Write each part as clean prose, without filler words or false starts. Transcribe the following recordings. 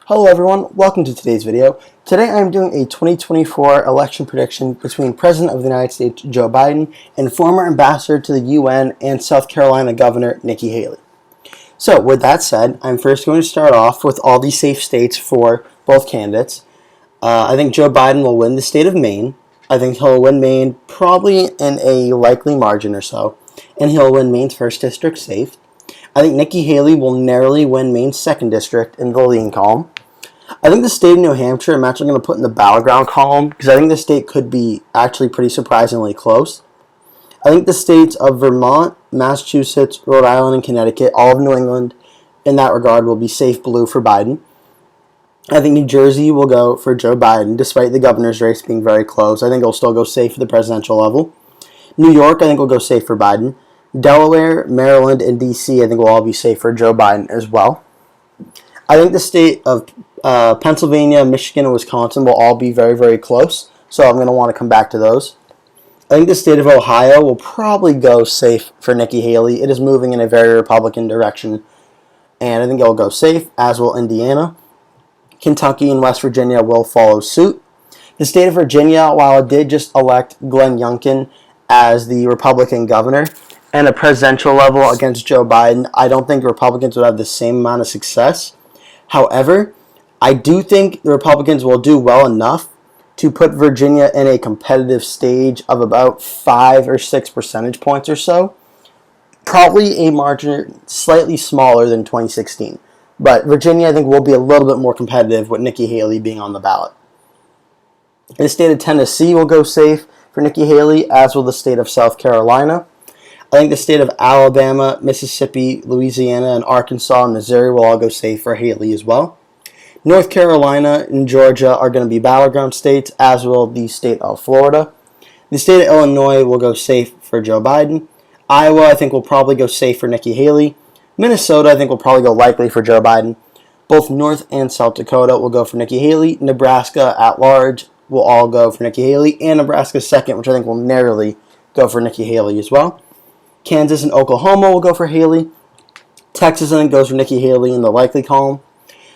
Hello everyone, welcome to today's video. Today I'm doing a 2024 election prediction between President of the United States Joe Biden and former ambassador to the UN and South Carolina Governor Nikki Haley. So with that said, I'm first going to start off with all the safe states for both candidates. I think Joe Biden will win the state of Maine. I think he'll win Maine probably in a likely margin or so, and he'll win Maine's 1st district safe. I think Nikki Haley will narrowly win Maine's 2nd district in the lean column. I think the state of New Hampshire I'm actually going to put in the battleground column because I think the state could be actually pretty surprisingly close. I think the states of Vermont, Massachusetts, Rhode Island, and Connecticut, all of New England in that regard, will be safe blue for Biden. I think New Jersey will go for Joe Biden despite the governor's race being very close. I think it'll still go safe for the presidential level. New York I think will go safe for Biden. Delaware, Maryland, and D.C. I think will all be safe for Joe Biden as well. I think the state of Pennsylvania, Michigan, and Wisconsin will all be very, very close, so I'm going to want to come back to those. I think the state of Ohio will probably go safe for Nikki Haley. It is moving in a very Republican direction, and I think it will go safe, as will Indiana. Kentucky and West Virginia will follow suit. The state of Virginia, while it did just elect Glenn Youngkin as the Republican governor, and a presidential level against Joe Biden, I don't think Republicans would have the same amount of success. However, I do think the Republicans will do well enough to put Virginia in a competitive stage of about 5 or 6 percentage points or so. Probably a margin slightly smaller than 2016. But Virginia, I think, will be a little bit more competitive with Nikki Haley being on the ballot. The state of Tennessee will go safe for Nikki Haley, as will the state of South Carolina. I think the state of Alabama, Mississippi, Louisiana, and Arkansas and Missouri will all go safe for Haley as well. North Carolina and Georgia are going to be battleground states, as will the state of Florida. The state of Illinois will go safe for Joe Biden. Iowa, I think, will probably go safe for Nikki Haley. Minnesota, I think, will probably go likely for Joe Biden. Both North and South Dakota will go for Nikki Haley. Nebraska at large will all go for Nikki Haley. And Nebraska 2nd, which I think will narrowly go for Nikki Haley as well. Kansas and Oklahoma will go for Haley. Texas, I think, goes for Nikki Haley in the likely column.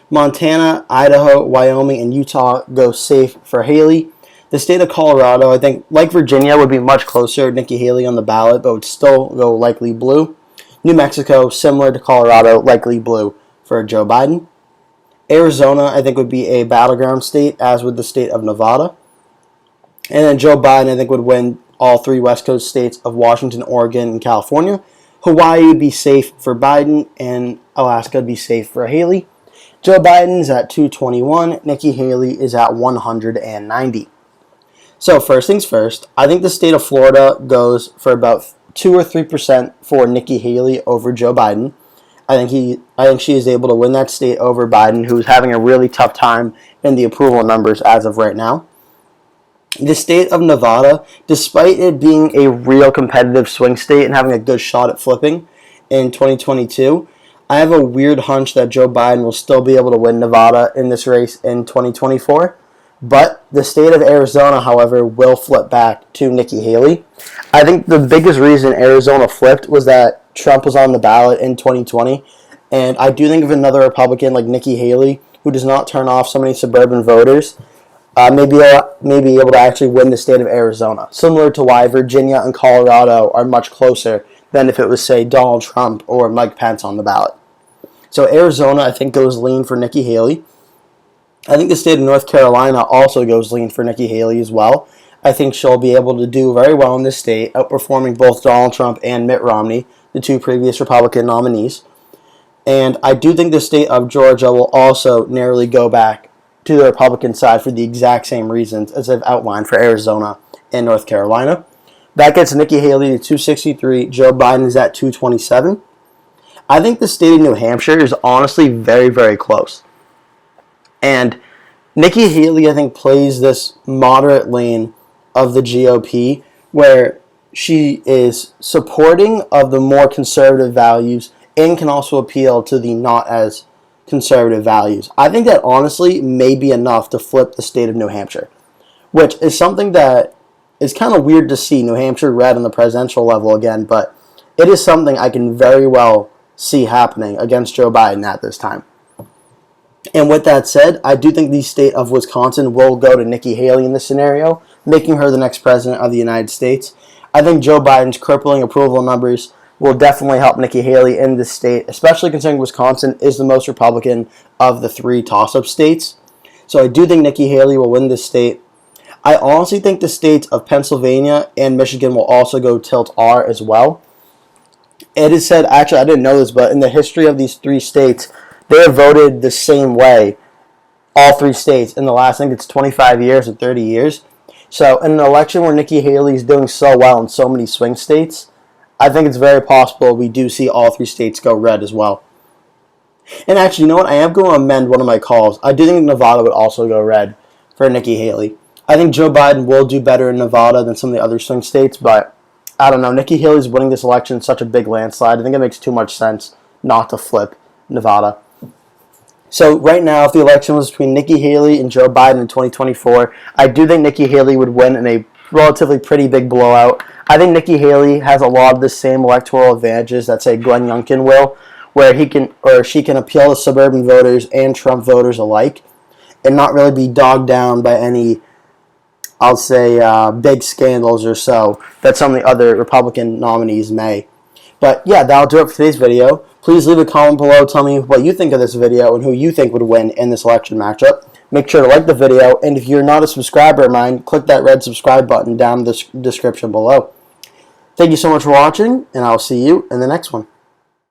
Montana, Idaho, Wyoming, and Utah go safe for Haley. The state of Colorado, I think, like Virginia, would be much closer to Nikki Haley on the ballot, but would still go likely blue. New Mexico, similar to Colorado, likely blue for Joe Biden. Arizona, I think, would be a battleground state, as would the state of Nevada. And then Joe Biden, I think, would win all 3 West Coast states of Washington, Oregon, and California. Hawaii would be safe for Biden, and Alaska would be safe for Haley. Joe Biden is at 221. Nikki Haley is at 190. So first things first, I think the state of Florida goes for about 2 or 3% for Nikki Haley over Joe Biden. I think she is able to win that state over Biden, who's having a really tough time in the approval numbers as of right now. The state of Nevada, despite it being a real competitive swing state and having a good shot at flipping in 2022, I have a weird hunch that Joe Biden will still be able to win Nevada in this race in 2024. But the state of Arizona, however, will flip back to Nikki Haley. I think the biggest reason Arizona flipped was that Trump was on the ballot in 2020. And I do think of another Republican like Nikki Haley, who does not turn off so many suburban voters, may be able to actually win the state of Arizona, similar to why Virginia and Colorado are much closer than if it was, say, Donald Trump or Mike Pence on the ballot. So Arizona, I think, goes lean for Nikki Haley. I think the state of North Carolina also goes lean for Nikki Haley as well. I think she'll be able to do very well in this state, outperforming both Donald Trump and Mitt Romney, the 2 previous Republican nominees. And I do think the state of Georgia will also narrowly go back to the Republican side for the exact same reasons as I've outlined for Arizona and North Carolina. That gets Nikki Haley to 263. Joe Biden is at 227. I think the state of New Hampshire is honestly very, very close. And Nikki Haley, I think, plays this moderate lane of the GOP where she is supporting of the more conservative values and can also appeal to the not as conservative values. I think that honestly may be enough to flip the state of New Hampshire, which is something that is kind of weird to see New Hampshire red on the presidential level again, but it is something I can very well see happening against Joe Biden at this time. And with that said, I do think the state of Wisconsin will go to Nikki Haley in this scenario, making her the next president of the United States. I think Joe Biden's crippling approval numbers will definitely help Nikki Haley in this state, especially considering Wisconsin is the most Republican of the three toss-up states. So I do think Nikki Haley will win this state. I honestly think the states of Pennsylvania and Michigan will also go tilt R as well. It is said, actually, I didn't know this, but in the history of these three states, they have voted the same way, all three states, in the last, I think it's 25 years or 30 years. So in an election where Nikki Haley is doing so well in so many swing states, I think it's very possible we do see all three states go red as well. And actually, you know what? I am going to amend one of my calls. I do think Nevada would also go red for Nikki Haley. I think Joe Biden will do better in Nevada than some of the other swing states, but I don't know. Nikki Haley's winning this election in such a big landslide. I think it makes too much sense not to flip Nevada. So right now, if the election was between Nikki Haley and Joe Biden in 2024, I do think Nikki Haley would win in a relatively pretty big blowout. I think Nikki Haley has a lot of the same electoral advantages that, say, Glenn Youngkin will, where he can or she can appeal to suburban voters and Trump voters alike and not really be dogged down by any, I'll say, big scandals or so that some of the other Republican nominees may. But yeah, that'll do it for today's video. Please leave a comment below. Tell me what you think of this video and who you think would win in this election matchup. Make sure to like the video, and if you're not a subscriber of mine, click that red subscribe button down in the description below. Thank you so much for watching, and I'll see you in the next one.